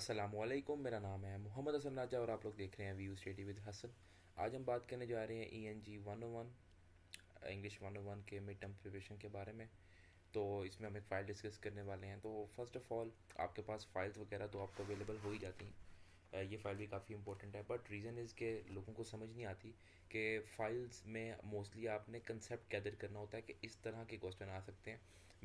अस्सलामुअलैकुम। मेरा नाम है मोहम्मद हसन राजा और आप लोग देख रहे हैं व्यू स्टडी विद हसन। आज हम बात करने जा रहे हैं ENG 101 इंग्लिश 101 के मिड टर्म प्रिपरेशन के बारे में। तो इसमें हम एक फ़ाइल डिस्कस करने वाले हैं। तो फर्स्ट ऑफ़ ऑल आपके पास फाइल्स वगैरह तो आपको अवेलेबल हो ही जाती हैं। ये फ़ाइल भी काफ़ी इंपॉर्टेंट है, बट रीज़न इज़ के लोगों को समझ नहीं आती कि फ़ाइल्स में मोस्टली आपने कंसेप्ट गैदर करना होता है कि इस तरह के क्वेश्चन आ सकते हैं।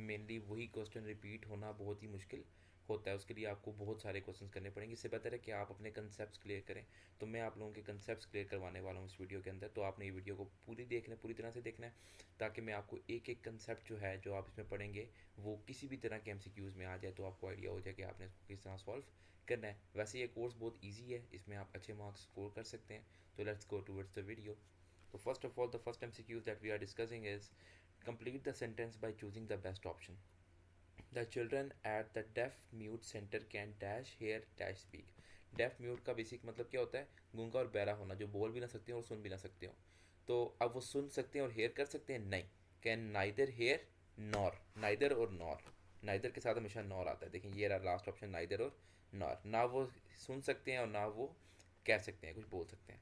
मेनली वही क्वेश्चन रिपीट होना बहुत ही मुश्किल होता है, उसके लिए आपको बहुत सारे क्वेश्चंस करने पड़ेंगे। इससे बेहतर है कि आप अपने कंसेप्ट क्लियर करें। तो मैं आप लोगों के कंसेप्ट क्लियर करवाने वाला हूँ इस वीडियो के अंदर। तो आपने ये वीडियो को पूरी तरह से देखना है, ताकि मैं आपको एक एक कंसेप्ट जो है जो आप इसमें पढ़ेंगे वो किसी भी तरह के MCQs में आ जाए, तो आपको आइडिया हो जाए कि आपने इसको किस तरह सॉल्व करना है। वैसे ये कोर्स बहुत ईजी है, इसमें आप अच्छे मार्क्स स्कोर कर सकते हैं। तो let's go towards the video. तो first of all the first MCQ that we are discussing is complete the sentence by choosing the best option. The children at the deaf mute center can dash hear dash speak. Deaf mute का basic मतलब क्या होता है? गूंगा और बहरा होना, जो बोल भी ना सकते हो और सुन भी ना सकते हो। तो अब वो सुन सकते हैं और हेयर कर सकते हैं? नहीं। Can neither hear nor, neither और नॉर, नाइदर के साथ हमेशा नॉर आता है। देखिए ये रहा लास्ट ऑप्शन, नाइदर और नॉर। ना वो सुन सकते हैं और ना वो कह सकते हैं, कुछ बोल सकते हैं।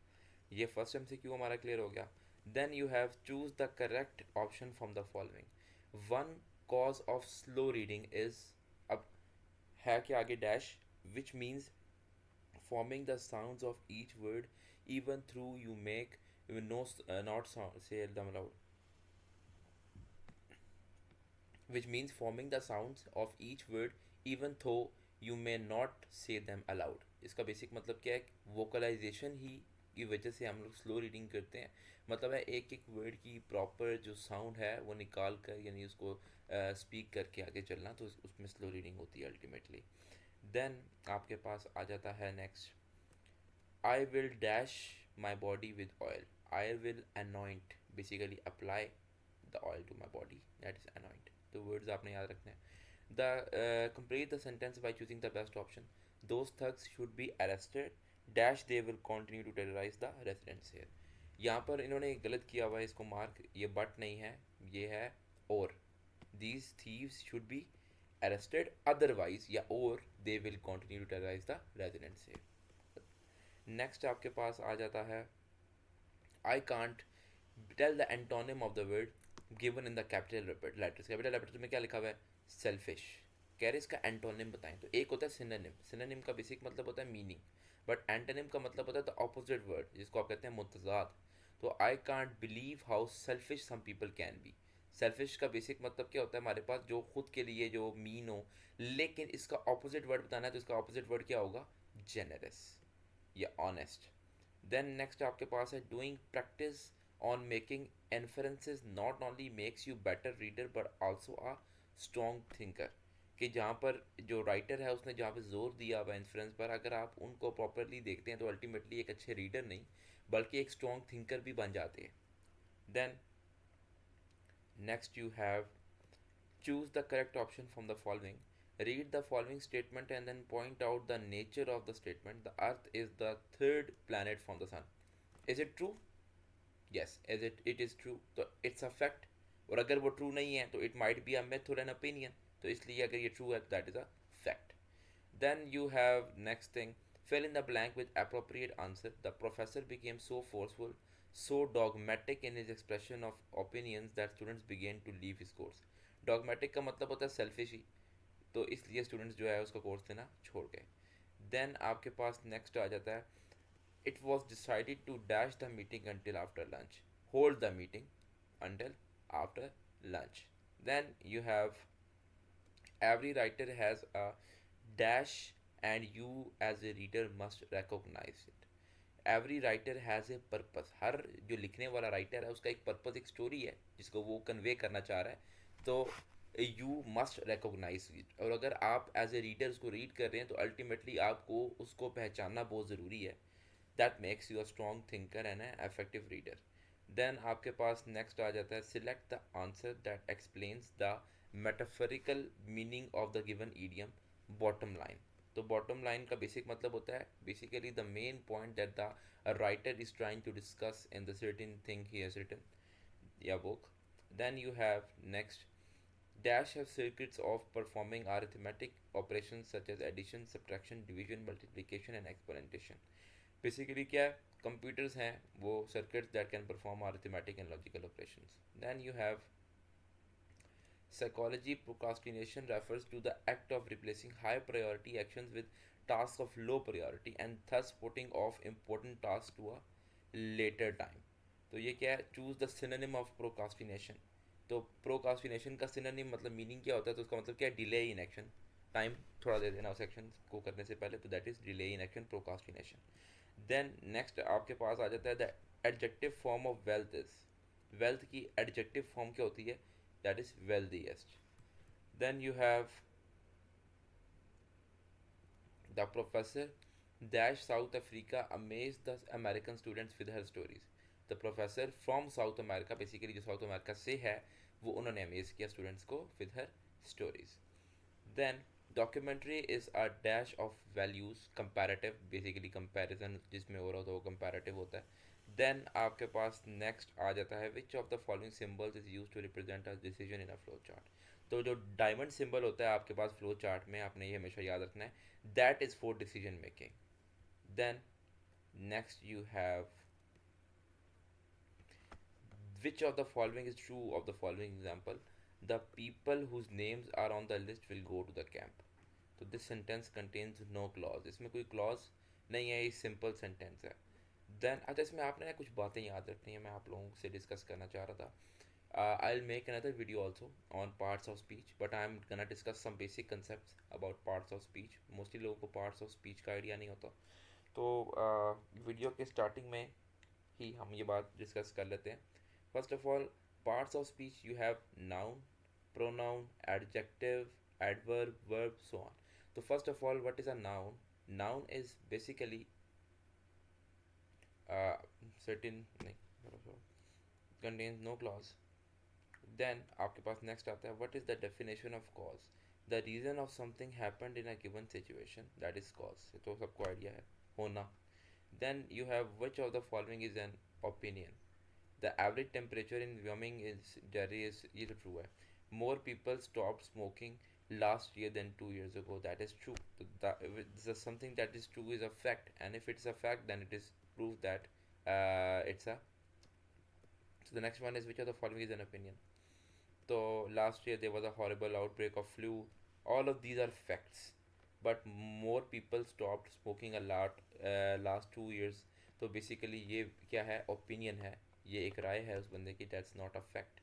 ये फर्स्ट MCQ हमारा क्लियर हो गया। Then you have choose the correct option from the following. One cause of slow reading is, अब है कि आगे dash, which means forming the sounds of each word even through you make no not sound say them aloud, which means forming the sounds of each word even though you may not say them aloud. इसका basic मतलब क्या है? Vocalisation ही की वजह से हम लोग slow reading करते हैं। मतलब है एक एक वर्ड की प्रॉपर जो साउंड है वो निकाल कर, यानी उसको स्पीक करके आगे चलना, तो उसमें स्लो रीडिंग होती है अल्टीमेटली। देन आपके पास आ जाता है next, I will dash my body with oil. I will anoint, basically apply the oil to my body. That is anoint. The words आपने याद रखने हैं. The complete the sentence by choosing the best option. Those thugs should be arrested. Dash they will continue to terrorize the residents here. यहाँ पर इन्होंने गलत किया हुआ है, इसको मार्क, ये बट नहीं है, ये है और। These thieves should be arrested otherwise, या और they will continue to terrorize the residents here. Next आपके पास आ जाता है, I can't tell the antonym of the word given in the capital letters. Capital letters में क्या लिखा हुआ है? सेल्फिश। कह रहे इसका एंटोनिम बताएं। तो एक होता है सिनोनिम। सिनोनिम का बेसिक मतलब होता है मीनिंग, बट एंटोनिम का मतलब होता है द ऑपोजिट वर्ड, जिसको आप कहते हैं मुतजाद। तो I can't believe how selfish some people can be. Selfish का बेसिक मतलब क्या होता है हमारे पास? जो खुद के लिए जो मीन हो, लेकिन इसका ऑपोजिट वर्ड बताना है, तो इसका ऑपोजिट वर्ड क्या होगा? जेनरस या ऑनेस्ट। देन नेक्स्ट आपके पास है, doing practice on making inferences not only makes you better reader but also a strong thinker. कि जहाँ पर जो राइटर है उसने जहाँ पे जोर दिया हुआ इन्फ्रेंस पर, अगर आप उनको प्रॉपरली देखते हैं तो अल्टीमेटली एक अच्छे रीडर नहीं बल्कि एक स्ट्रॉन्ग थिंकर भी बन जाते हैं। Then next you have choose the correct option from the following. Read the following statement and then point out the nature of the statement. The earth is the third planet from the sun. Is it true? Yes. Is it is true, तो it's a fact. और अगर वो true नहीं है तो it might be a myth or an opinion. तो इसलिए अगर ये ट्रू है तो that is a fact. Then you have next thing, fill in the blank with appropriate answer. The professor became so forceful, so dogmatic in his expression of opinions that students began to leave his course. Dogmatic का मतलब होता है selfish ही, तो इसलिए students जो है उसका course लेना छोड़ गए। देन आपके पास नेक्स्ट आ जाता है, it was decided to dash the meeting until after lunch. Hold the meeting until after lunch. Then you have, every writer has a dash and you as a reader must recognize it. Every writer has a purpose. हर जो लिखने वाला writer है उसका एक purpose, एक story है जिसको वो कन्वे करना चाह रहा है। तो यू मस्ट रिकॉग्नाइज इट। और अगर आप एज ए रीडर उसको रीड कर रहे हैं तो अल्टीमेटली आपको उसको पहचानना बहुत ज़रूरी है। That makes you a strong thinker and a effective reader. Then आपके पास नेक्स्ट आ जाता है, select the answer that explains the metaphorical meaning of the given idiom. Bottom line. तो बॉटम लाइन का बेसिक मतलब होता है basically the main point that the writer is trying to discuss in the certain thing he has written या book. Then you have next, Dash have circuits of performing arithmetic operations such as addition, subtraction, division, multiplication and explanation. Basically क्या है, computers हैं वो circuits that can perform arithmetic and logical operations. Then you have psychology. Procrastination refers to the act of replacing high priority actions with tasks of low priority and thus putting off important tasks to a later time. तो ये क्या है, choose the synonym of procrastination. तो procrastination का synonym मतलब meaning क्या होता है, तो उसका मतलब क्या है, डिले इन एक्शन. टाइम थोड़ा दे देना उस एक्शन को करने से पहले, तो that is delay in action, procrastination. Then next आपके पास आ जाता है the adjective form of wealth is. Wealth की एडजेक्टिव फॉर्म क्या होती है, that is wealthiest. Then you have the professor dash South Africa amazed the American students with her stories. The professor from South America, basically जो South America से है, वो उन्होंने amaze किया स्टूडेंट्स को with her stories. Then documentary is a dash of values, comparative, basically comparison जिसमें हो रहा होता है वो comparative होता है. Then आपके पास next आ जाता है which of the following symbols is used to represent a decision in a flow chart. तो जो डायमंड सिंबल होता है आपके पास फ्लो चार्ट में, आपने ये हमेशा याद रखना है, that is for decision making. Then next you have which of the following is true of the following example. The people whose names are on the list will go to the camp. तो this sentence contains no clause, इसमें कोई clause नहीं है, ये simple sentence है. Then अच्छा इसमें आपने ना कुछ बातें याद रखनी है, मैं आप लोगों से डिस्कस करना चाह रहा था. I'll make another video also on parts of speech, but I'm gonna discuss some basic concepts about parts of speech. Mostly लोगों को parts of speech का आइडिया नहीं होता, तो वीडियो के स्टार्टिंग में ही हम ये बात डिस्कस कर लेते हैं. First of all, parts of speech you have noun, pronoun, adjective, adverb, verb, so on. So first of all, what is a noun? Noun is basically uh, certain नहीं contains no clause. Then आपके पास next आता है what is the definition of cause. The reason of something happened in a given situation, that is cause. तो सबको idea है, होना. Then you have which of the following is an opinion. The average temperature in Wyoming is dairy is, ये तो true है. More people stop smoking last year than 2 years ago, that is true. So this is something that is true is a fact, and if it's a fact then it is proof that it's a. So the next one is which of the following is an opinion. So last year there was a horrible outbreak of flu. All of these are facts, but more people stopped smoking a lot last 2 years. तो basically ये क्या है, opinion है, ये एक राय है उस बंदे की, that's not a fact.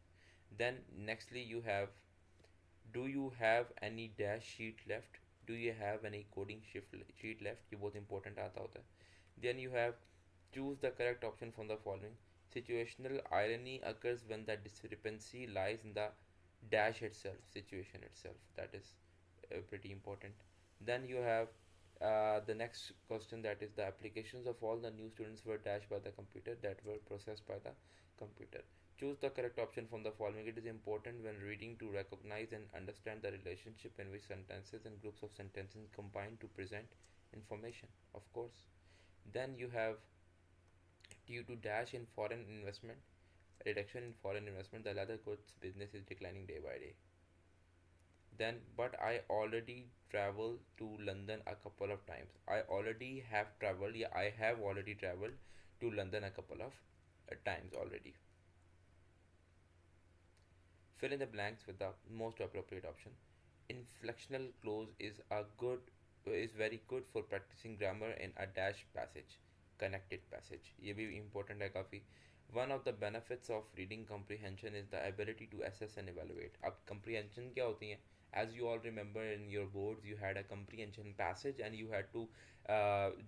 Then nextly you have do you have any dash sheet left. Do you have any coding sheet left, ये बहुत इंपॉर्टेंट आता होता है. Then you have choose the correct option from the following. Situational irony occurs when the discrepancy lies in the dash itself, situation itself. That is pretty important. Then you have the next question, that is the applications of all the new students were dashed by the computer, that were processed by the computer. Choose the correct option from the following. It is important when reading to recognize and understand the relationship in which sentences and groups of sentences combine to present information, of course. Then you have due to dash in foreign investment, reduction in foreign investment, the leather goods business is declining day by day. Then, but I already traveled to London a couple of times. I already have traveled, yeah, I have already traveled to London a couple of times already. Fill in the blanks with the most appropriate option. Inflectional clause is very good for practicing grammar in a dash passage, connected passage. ये भी important है काफ़ी. One of the benefits of reading comprehension is the ability to assess and evaluate. अब comprehension क्या होती हैं? As you all remember in your boards, you had a comprehension passage and you had to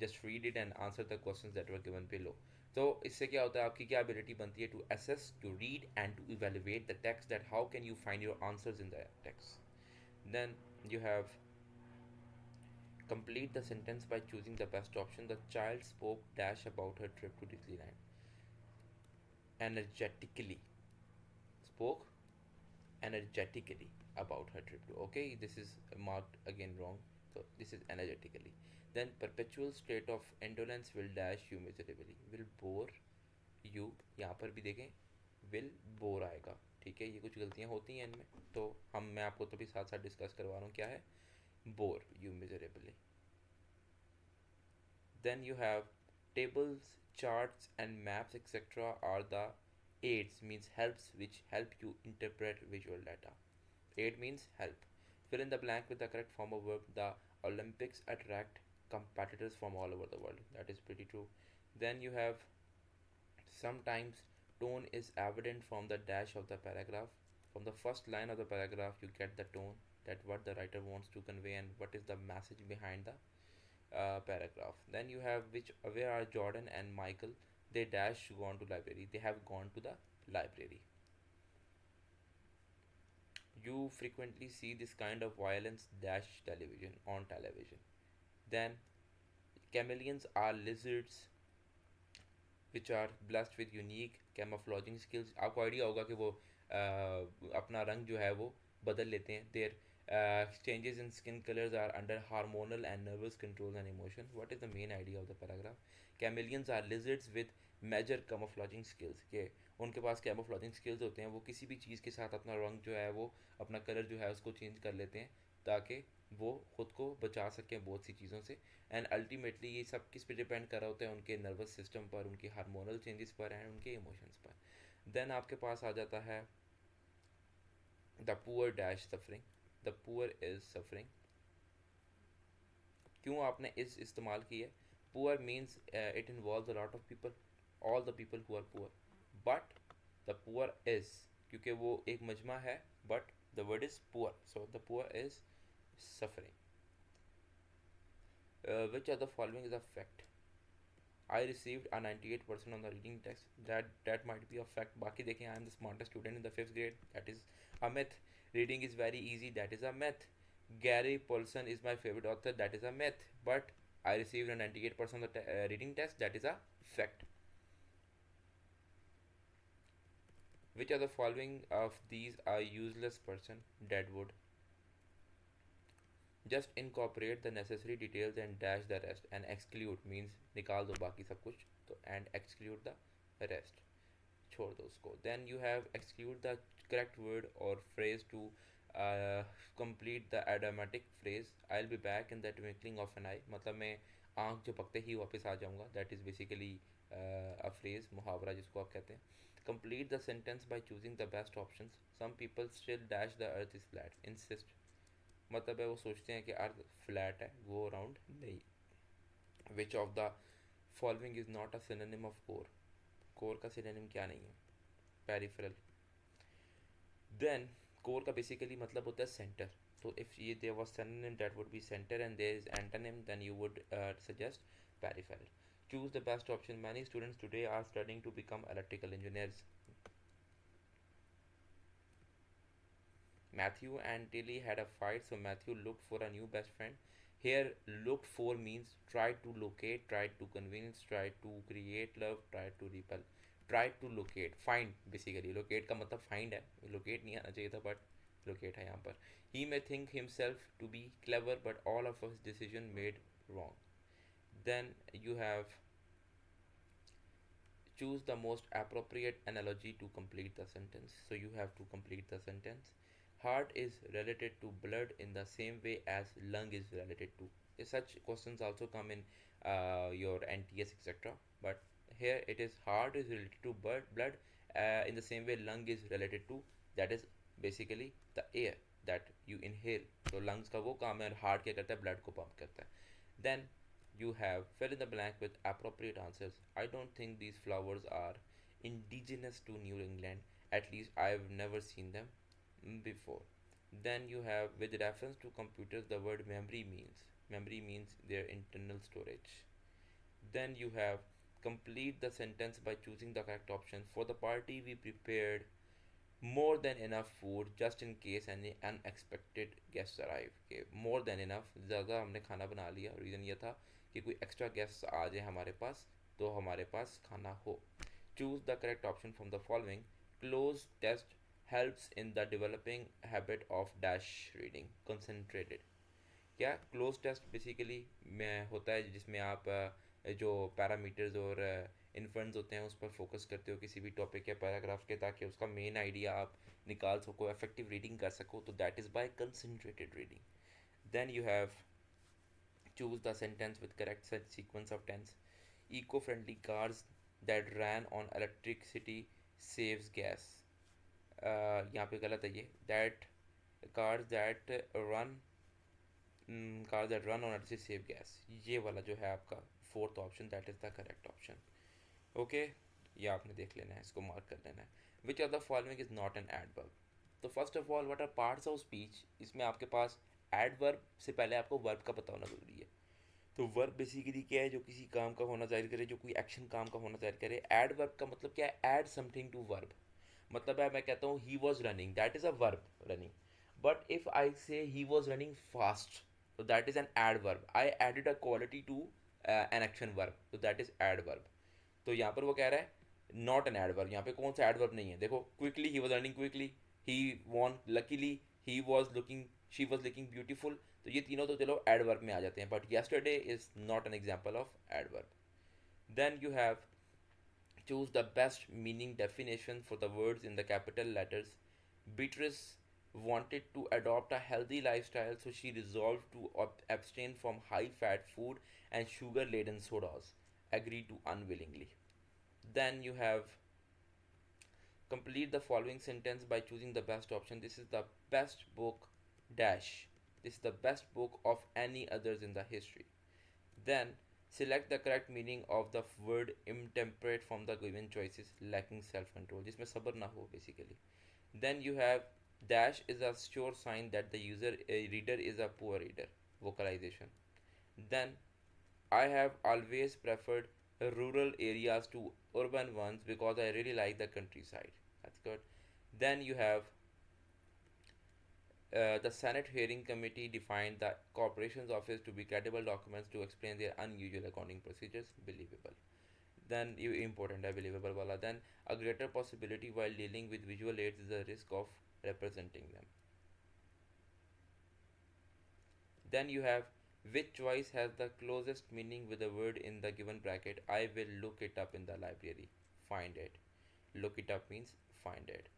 just read it and answer the questions that were given below. तो इससे क्या होता है, आपकी क्या एबिलिटी बनती है, to assess, to read and to evaluate the text, that how can you find your answers in the text. Then you have complete the sentence by choosing the best option. The child spoke dash about her trip to Disneyland. Energetically. Spoke energetically about her trip to. Okay, this is marked again wrong. So this is energetically. Then perpetual state of indolence will dash you miserably. Will bore you. यहाँ पर भी देखें will bore आएगा. ठीक है, ये कुछ गलतियाँ होती हैं इनमें, तो मैं आपको तो भी साथ साथ डिस्कस करवा रहा हूँ क्या है। Bore you miserably. Then you have tables, charts, and maps, etc. are the aids, means helps, which help you interpret visual data. Aid means help. Fill in the blank with the correct form of verb. The Olympics attract competitors from all over the world. That is pretty true. Then you have sometimes tone is evident from the dash of the paragraph. From the first line of the paragraph, you get the tone, that what the writer wants to convey and what is the message behind the paragraph. Then you have which where are Jordan and Michael? They dash gone to library. They have gone to the library. You frequently see this kind of violence dash television on television. Then chameleons are lizards which are blessed with unique camouflaging skills. आपको idea होगा कि वो अपना रंग जो है वो बदल लेते हैं. Their changes in skin colors are under hormonal and nervous control and emotion. What is the main idea of the paragraph? Chameleons are lizards with major camouflaging skills. के उनके पास camouflaging skills होते हैं, वो किसी भी चीज़ के साथ अपना रंग जो है वो अपना कलर जो है उसको चेंज कर लेते हैं ताकि वो खुद को बचा सकें बहुत सी चीज़ों से. एंड अल्टीमेटली ये सब किस पे डिपेंड कर रहा होता है, उनके नर्वस सिस्टम पर, उनके हार्मोनल चेंजेस पर एंड उनके इमोशंस पर. देन आपके पास आ जाता है the poor dash suffering. The poor is suffering. क्यों आपने इस इस्तेमाल की है? Poor means it involve a lot of people, all the people who are poor, but the poor is, क्योंकि वो एक मजमा है, but the word is poor, so the poor is suffering. Which of the following is a fact? I received a 98% on the reading test. That might be a fact. बाकी देखें, I am the smartest student in the fifth grade. That is a myth. Reading is very easy. That is a myth. Gary Paulson is my favorite author. That is a myth. But I received a 98% on the reading test. That is a fact. Which of the following of these are useless person? Deadwood. Just incorporate the necessary details and dash the rest. And exclude means निकाल दो बाकी सब कुछ, तो and exclude the rest, छोड़ दो उसको. Then you have exclude the correct word or phrase to complete the idiomatic phrase. I'll be back in the twinkling of an eye, मतलब मैं आँख झपकते ही वापस आ जाऊँगा. That is basically a phrase, मुहावरा जिसको आप कहते हैं. Complete the sentence by choosing the best options. Some people still dash the earth is flat. Insist, मतलब है वो सोचते हैं कि अर्थ फ्लैट है, वो राउंड नहीं. Which of the following is not a synonym of core? Core का सिनोनिम क्या नहीं है? पेरिफेरल. देन कोर का बेसिकली मतलब होता है सेंटर, तो इफ ये there was synonym that would be centre and there is antonym then you would suggest peripheral. Choose the best option. Many students today are studying to become electrical engineers. Matthew and Tilly had a fight, so Matthew looked for a new best friend. Here, looked for means tried to locate, tried to convince, tried to create love, tried to repel. Tried to locate, find basically. Locate का मतलब find है. Locate नहीं आना चाहिए था, but locate है यहाँ पर. He may think himself to be clever, but all of his decision made wrong. Then you have choose the most appropriate analogy to complete the sentence. So you have to complete the sentence. Heart is related to blood in the same way as lung is related to. Such questions also come in your NTS etc. But here it is heart is related to blood in the same way lung is related to, that is basically the air that you inhale. So lungs का वो काम है और heart क्या करता है, blood को pump करता है. Then you have fill in the blank with appropriate answers. I don't think these flowers are indigenous to New England. At least I've never seen them before. Then you have with reference to computers, the word memory means their internal storage. Then you have complete the sentence by choosing the correct option. For the party we prepared more than enough food just in case any unexpected guests arrive. Okay, more than enough, ज़्यादा हमने खाना बना लिया. Reason ये था कि कोई extra guest आ जाए हमारे पास तो हमारे पास खाना हो. Choose the correct option from the following. Cloze test helps in the developing habit of dash reading. Concentrated. क्या क्लोज टेस्ट बेसिकली में होता है जिसमें आप जो पैरामीटर्स और इन्फरेंस होते हैं उस पर फोकस करते हो किसी भी टॉपिक या पैराग्राफ के, ताकि उसका मेन आइडिया आप निकाल सको, इफेक्टिव रीडिंग कर सको, तो that is by concentrated reading. Then you have choose the sentence with correct sequence of tense. Eco-friendly cars that ran on electricity saves gas. यहाँ पे गलत है ये. That cars that run cars that run on electricity save gas. ये वाला जो है आपका fourth option, that is the correct option. Okay, ये आपने देख लेना है, इसको मार्क कर लेना है. Which of the following is not an adverb. तो first of all, what are parts of speech. इसमें आपके पास एडवर्ब से पहले आपको वर्ब का पता होना जरूरी है. तो वर्ब बेसिकली क्या है, जो किसी काम का होना जाहिर करे, जो कोई एक्शन काम का होना जाहिर करे. एडवर्ब का मतलब क्या है, ऐड समथिंग टू वर्ब. मतलब है, मैं कहता हूँ he was running, that is a verb, running. But if I say he was running fast, so that is an adverb. I added a quality to an action verb, so that is adverb. तो यहाँ पर वो कह रहा है not an adverb. यहाँ पे कौन सा एडवर्ब नहीं है, देखो. Quickly, he was running quickly, he won luckily, he was looking, she was looking beautiful. तो ये तीनों तो चलो एडवर्ब में आ जाते हैं, but yesterday is not an example of adverb. Then you have choose the best meaning definition for the words in the capital letters. Beatrice wanted to adopt a healthy lifestyle, so she resolved to abstain from high fat food and sugar laden sodas. Agreed to unwillingly. Then you have complete the following sentence by choosing the best option. This is the best book dash. This is the best book of any others in the history. Then select the correct meaning of the word intemperate from the given choices, lacking self control, जिसमें सब्र ना हो basically. Then you have dash is a sure sign that the reader is a poor reader, vocalization. Then I have always preferred rural areas to urban ones because I really like the countryside. That's good. Then you have the Senate Hearing Committee defined the Corporation's Office to be credible documents to explain their unusual accounting procedures. Believable. Then you important है believable वाला. Then a greater possibility while dealing with visual aids is the risk of representing them. Then you have which choice has the closest meaning with the word in the given bracket. I will look it up in the library. Find it. Look it up means find it.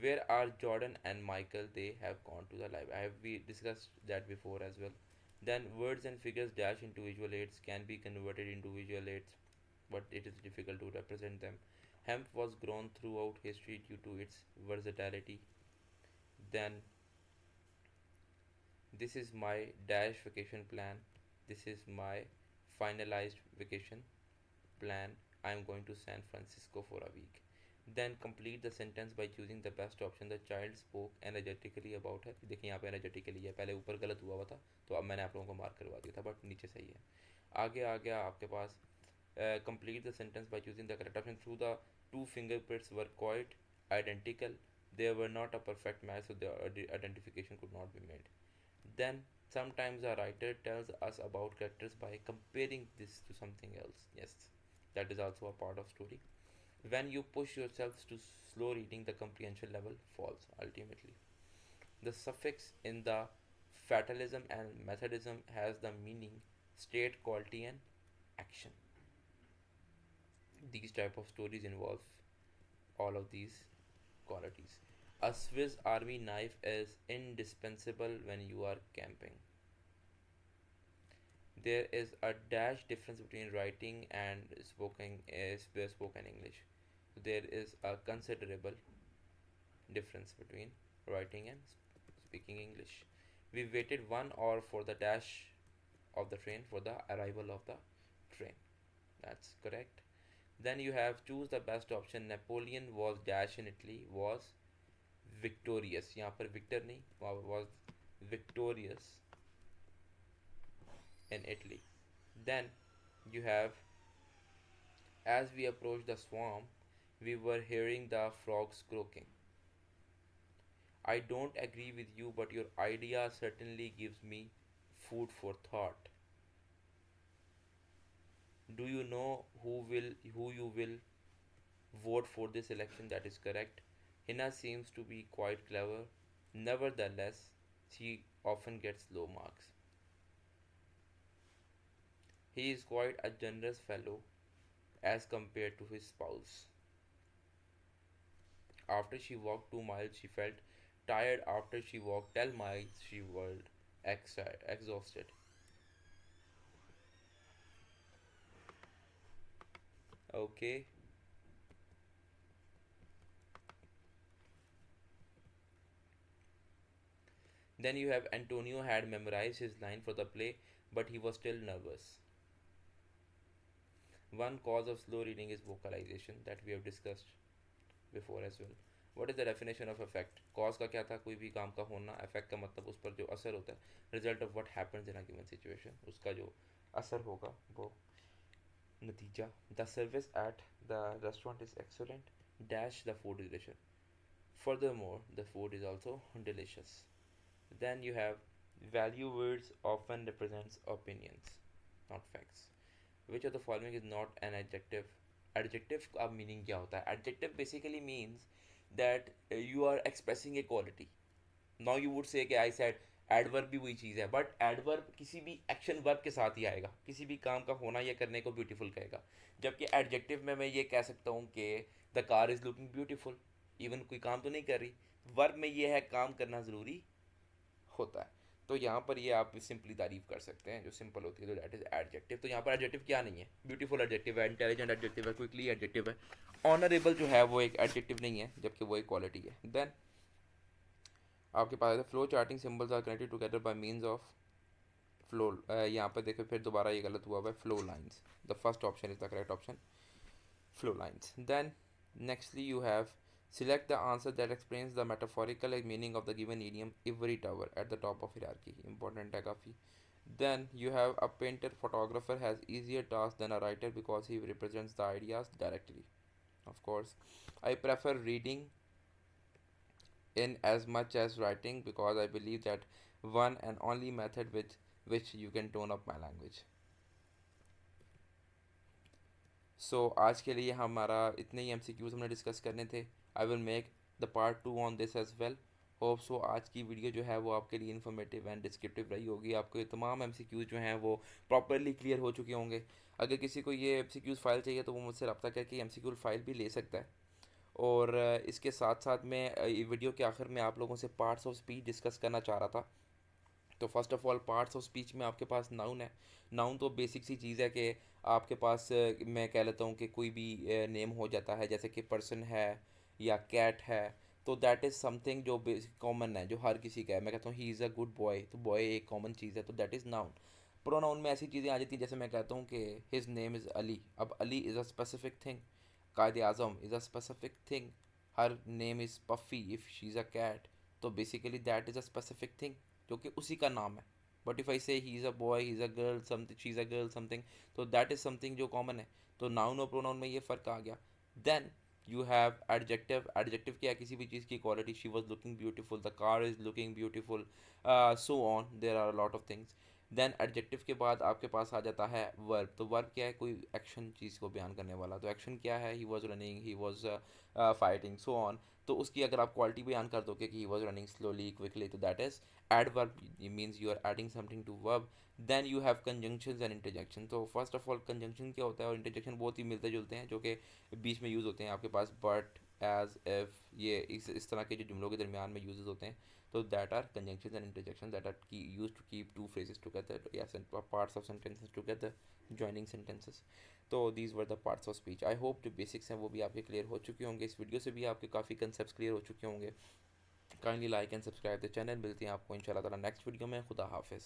Where are Jordan and Michael? They have gone to the library. We discussed that before as well. Then words and figures dash into visual aids can be converted into visual aids, but it is difficult to represent them. Hemp was grown throughout history due to its versatility. Then this is my dash vacation plan. This is my finalized vacation plan. I am going to San Francisco for a week. Then complete the sentence by choosing the best option. The child spoke energetically about her. देखिए यहाँ पे energetically है, पहले ऊपर गलत हुआ हुआ था, तो अब मैंने आप लोगों को मार्क करवा दिया था, बट नीचे सही है. आगे आ गया आपके पास complete the sentence by choosing the correct option. Through the two fingerprints were quite identical. They were not a perfect match, so the identification could not be made. Then sometimes a writer tells us about characters by comparing this to something else. Yes, that is also a part of story. When you push yourselves to slow reading, the comprehension level falls ultimately. The suffix in the fatalism and methodism has the meaning state, quality, and action. These type of stories involve all of these qualities. A Swiss army knife is indispensable when you are camping. There is a dash difference between writing and spoken English. There is a considerable difference between writing and speaking English. We waited 1 hour for the dash of the train for the arrival of the train. That's correct. Then you have choose the best option. Napoleon was dash in Italy was victorious. यहाँ पर victor नहीं, was victorious in Italy. Then you have as we approached the swamp, we were hearing the frogs croaking. I don't agree with you, but your idea certainly gives me food for thought. Do you know who you will vote for this election? That is correct. Hina seems to be quite clever. Nevertheless, she often gets low marks. He is quite a generous fellow. as compared to his spouse. After she walked 2 miles, she felt tired. After she walked 10 miles, she was exhausted. Okay. Then you have Antonio had memorized his line for the play, but he was still nervous. One cause of slow reading is vocalization that we have discussed before as well. What is the definition of effect? Cause का क्या था? कोई भी काम का होना. Effect का मतलब उस पर जो असर होता है. Result of what happens in a given situation. उसका जो असर होगा वो नतीजा. The service at the restaurant is excellent. Dash the food is delicious. Furthermore, the food is also delicious. Then you have value words often represents opinions, not facts. Which of the following is not an adjective? Adjective का meaning क्या होता है? Adjective basically means that you are expressing a quality. Now you would say कि I said adverb भी वही चीज़ है, but adverb किसी भी एक्शन वर्ब के साथ ही आएगा, किसी भी काम का होना या करने को ब्यूटीफुल कहेगा. जबकि एडजेक्टिव में मैं ये कह सकता हूँ कि the car is looking beautiful, even कोई काम तो नहीं कर रही. वर्ब में ये है काम करना ज़रूरी होता है. तो यहाँ पर ये आप सिंपली तारीफ कर सकते हैं जो सिंपल होती है, तो दैट इज एडजेक्टिव. तो यहाँ पर एडजेक्टिव क्या नहीं है? ब्यूटीफुल एडजेक्टिव है, इंटेलिजेंट एडजेक्टिव है, क्विकली एडजेक्टिव है. ऑनरेबल जो है वो एक एडजेक्टिव नहीं है, जबकि वो एक क्वालिटी है. देन आपके पास flow charting symbols are connected together by means of flow. यहाँ पर देखो फिर दोबारा ये गलत हुआ है, flow lines. The first option is the correct option, flow lines. Then, nextly, you have select the answer that explains the metaphorical meaning of the given idiom. Ivory tower at the top of hierarchy. Important है काफ़ी. Then you have a painter photographer has easier task than a writer because he represents the ideas directly. Of course, I prefer reading in as much as writing because I believe that one and only method with which you can tone up my language. आज के लिए हमारा इतने ही MCQs हमने discuss करने थे. I will make the part 2 on this as well. Hope so आज की वीडियो जो है वो आपके लिए इन्फॉर्मेटिव एंड डिस्क्रिप्टिव रही होगी. आपको ये तमाम MCQs जो हैं वो प्रॉपरली क्लियर हो चुके होंगे. अगर किसी को ये MCQs फाइल चाहिए तो वो मुझसे रब्ता करके MCQ फाइल भी ले सकता है. और इसके साथ साथ मैं वीडियो के आखिर में आप लोगों से पार्ट्स ऑफ स्पीच डिस्कस करना चाह रहा था. तो first of all parts of speech में आपके पास नाउन है. नाउन तो बेसिक सी चीज़ है कि आपके पास मैं कह लेता हूँ कि कोई भी नेम हो जाता है, जैसे कि पर्सन है या कैट है, तो दैट इज़ समथिंग जो बेसिक कॉमन है, जो हर किसी का है. मैं कहता हूँ he is a good boy, तो बॉय एक कॉमन चीज़ है, तो दैट इज़ नाउन. प्रोनाउन में ऐसी चीज़ें आ जाती हैं जैसे मैं कहता हूँ कि हिज नेम इज़ अली. अब Ali is a specific thing. Quaid Azam is a specific thing. Her name is Puffy if she is a cat. तो basically that is a specific thing जो कि उसी का नाम है. But if I say he is a boy, he is a girl, something, she is a girl, something, तो that is something जो common है. तो नाउन और प्रोनाउन में ये फ़र्क आ गया. Then you have adjective. Adjective क्या है? किसी भी चीज़ की quality. She was looking beautiful, the car is looking beautiful, so on, there are lot of things. Then adjective के बाद आपके पास आ जाता है वर्ब. तो वर्ब क्या है? कोई एक्शन चीज़ को बयान करने वाला. तो एक्शन क्या है? He was running, he was fighting, so on. तो उसकी अगर आप क्वालिटी बयान कर दोगे कि he was running slowly, quickly, तो that is adverb. Means you are adding something to verb. Then you have conjunctions and interjection. तो फर्स्ट ऑफ ऑल कंजंक्शन क्या होता है और इंटरजेक्शन बहुत ही मिलते जुलते हैं, जो कि बीच में यूज़ होते हैं. आपके पास बट, एज, इफ, ये इस तरह के जो जुमलों के दरमियान में यूजेस होते हैं, तो that are conjunctions and interjection that are use to keep two phrases together या parts of sentences together, joining sentences. तो these were the parts of speech. I hope जो बेसिक्स हैं वो भी आपके क्लियर हो चुके होंगे. इस वीडियो से भी आपके काफ़ी कंसेप्ट क्लियर हो चुके होंगे. Kindly like and subscribe the channel. मिलते हैं आपको इंशाल्लाह ताला नेक्स्ट वीडियो में. खुदा हाफिज़.